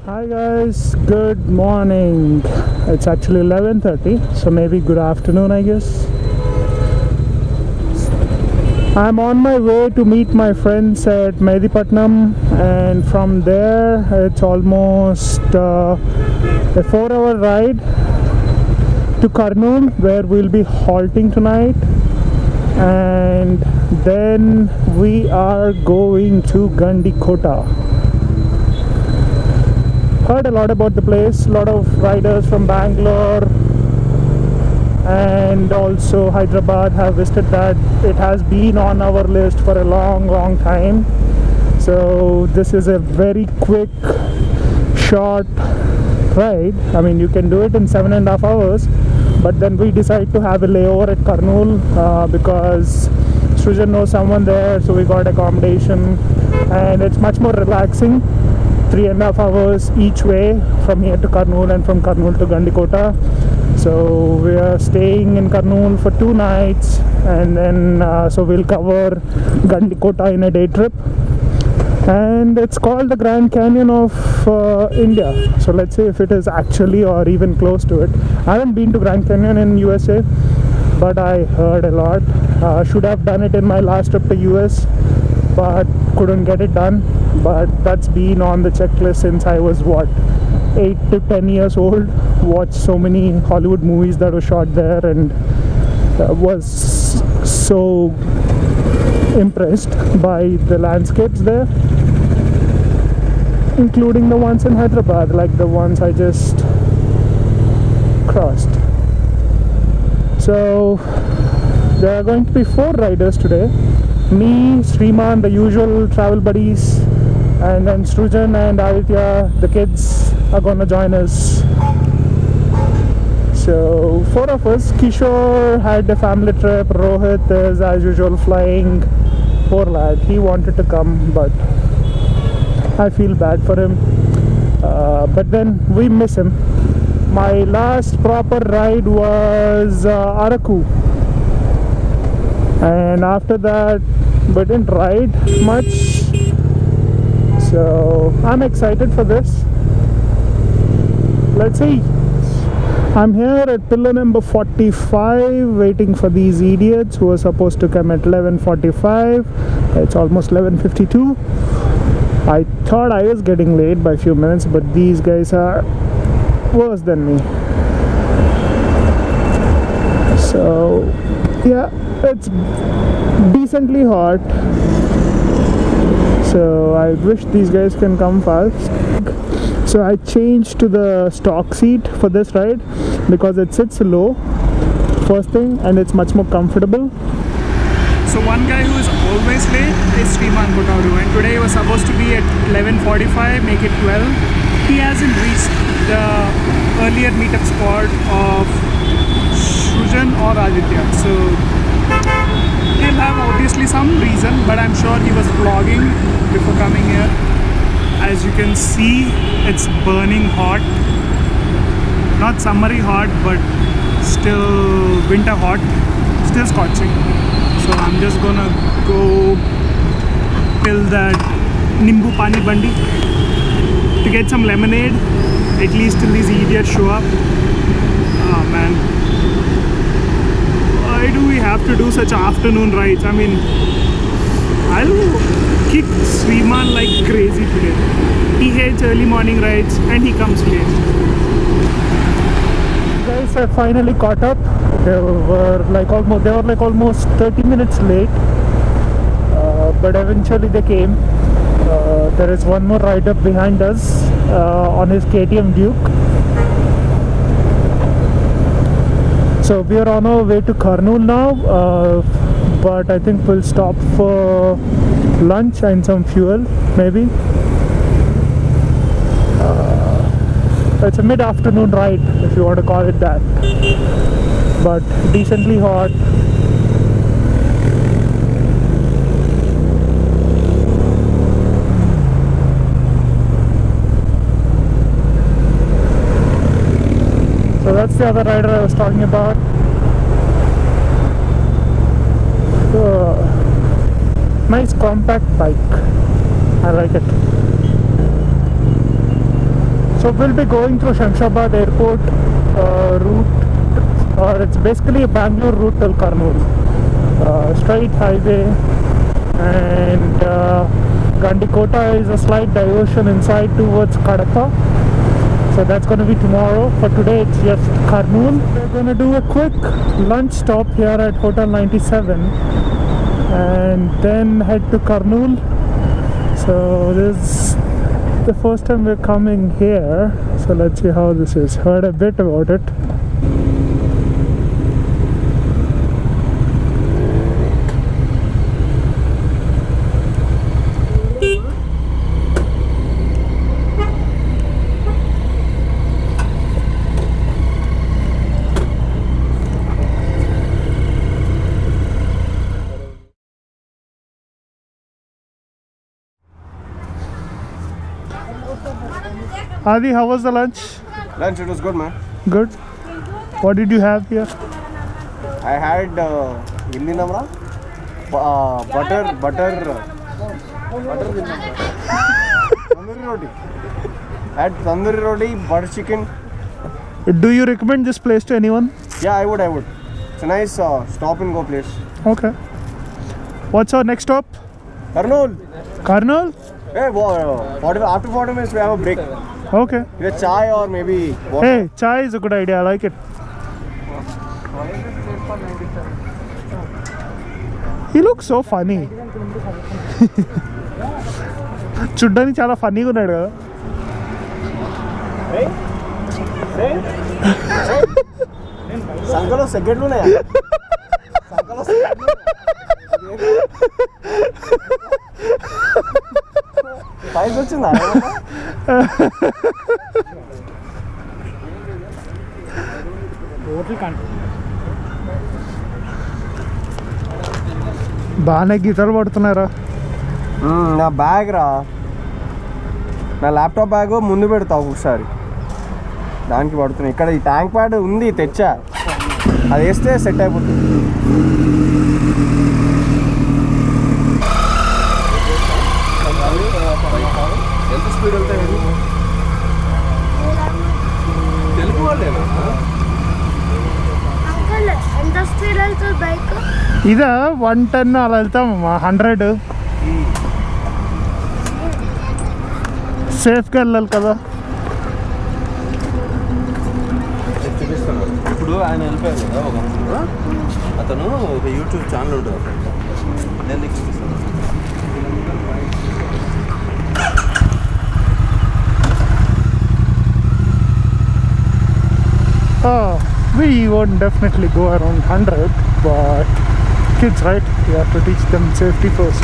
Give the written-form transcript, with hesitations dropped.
Hi guys, good morning. It's actually 11:30, so maybe good afternoon, I guess. I'm on my way to meet my friends at Medipatnam, and from there it's almost a 4-hour ride to Kurnool, where we'll be halting tonight, and then we are going to Gandikota. Heard a lot about the place. A lot of riders from Bangalore and also Hyderabad have visited that. It has been on our list for a long time. So this is a very quick, short ride. I mean, you can do it in 7.5 hours. But then we decide to have a layover at Kurnool because Srujan knows someone there, so we got accommodation, and it's much more relaxing. 3.5 hours each way from here to Kurnool and from Kurnool to Gandikota. So we are staying in Kurnool for 2 nights, and then so we'll cover Gandikota in a day trip. And it's called the Grand Canyon of India. So let's see if it is actually or even close to it. I haven't been to Grand Canyon in USA, but I heard a lot. Should have done it in my last trip to US, but couldn't get it done. But that's been on the checklist since I was 8 to 10 years old. Watched so many Hollywood movies that were shot there, and was so impressed by the landscapes there, including the ones in Hyderabad, like the ones I just crossed. So there are going to be 4 riders today. Me, Sriman, the usual travel buddies, and then Srujan and Aditya, the kids, are gonna join us. So 4 of us. Kishore had a family trip. Rohit is as usual flying. Poor lad, he wanted to come, but I feel bad for him. But then we miss him. My last proper ride was Araku, and after that we didn't ride much. So I'm excited for this. Let's see. I'm here at pillar number 45 waiting for these idiots who are supposed to come at 11:45. It's almost 11:52. I thought I was getting late by a few minutes, but these guys are worse than me. So yeah, it's decently hot. So I wish these guys can come fast. So I changed to the stock seat for this ride because it sits low, first thing, and it's much more comfortable. So one guy who is always late is Sriman Kotaru, and today he was supposed to be at 11:45, make it 12. He hasn't reached the earlier meetup spot of Srujan or Aditya. So he'll have obviously some reason, but I'm sure he was vlogging before coming here. As you can see, it's burning hot. Not summery hot, but still winter hot, still scorching. So I'm just gonna go till that Nimbu Pani Bandi to get some lemonade, at least till these idiots show up. Oh man, why do we have to do such afternoon rides? I mean, I'll kick Sriman like crazy today. He hates early morning rides and he comes late. Guys, I finally caught up. They were like almost 30 minutes late, but eventually they came. There is one more rider behind us on his KTM Duke. So we are on our way to Kurnool now, but I think we'll stop for lunch and some fuel, maybe. It's a mid-afternoon ride, if you want to call it that, but decently hot. So that's the other rider I was talking about. Nice compact bike. I like it. So we'll be going through Shamshabad Airport route, or it's basically a Bangalore route till Kurnool. Straight highway, and Gandikota is a slight diversion inside towards Kadapa. So that's going to be tomorrow. For today it's just Kurnool. We're going to do a quick lunch stop here at Hotel 97 and then head to Kurnool. So this is the first time we're coming here, so let's see how this is. Heard a bit about it. Adi, how was the lunch? Lunch, it was good, man. Good. What did you have here? I had Hindi namra, butter tandoori roti. I had tandoori roti, butter chicken. Do you recommend this place to anyone? Yeah, I would. It's a nice stop and go place. Okay. What's our next stop? Kurnool. Kurnool? Hey, after 40 minutes we have a break. Okay. Either chai or maybe water. Hey, chai is a good idea. I like it. He looks so funny. చూడ్డానికి చాలా ఫన్నీగా ఉన్నాడు కదా. సంకలో సెకండ్లు ఉన్నాయా? సంకలో పైకి వచ్చిందా? బాగానే గీతలు పడుతున్నారా? నా బ్యాగ్ రా, నా ల్యాప్టాప్ బ్యాగ్ ముందు పెడతా ఒకసారి, దానికి పడుతున్నాయి. ఇక్కడ ఈ ట్యాంక్ ప్యాడ్ ఉంది, తెచ్చా, అది వేస్తే సెట్ అయిపోతుంది. ఎంత స్పీడ్ వెళ్తాయి తెలుగు వాళ్ళేనా? ఎంత స్పీడ్ వెళ్తుంది బైక్? ఇదా 110 అలా వెళ్తామమ్మా, 100 సేఫ్గా వెళ్ళాలి కదా. చూపిస్తాను. ఇప్పుడు ఆయన వెళ్ళిపోయారు కదా ఒక అతను, ఒక యూట్యూబ్ ఛానల్ ఉంటుంది, నేను నీకు చూపిస్తాను. We won't definitely go around 100, but kids, right? We have to teach them safety first.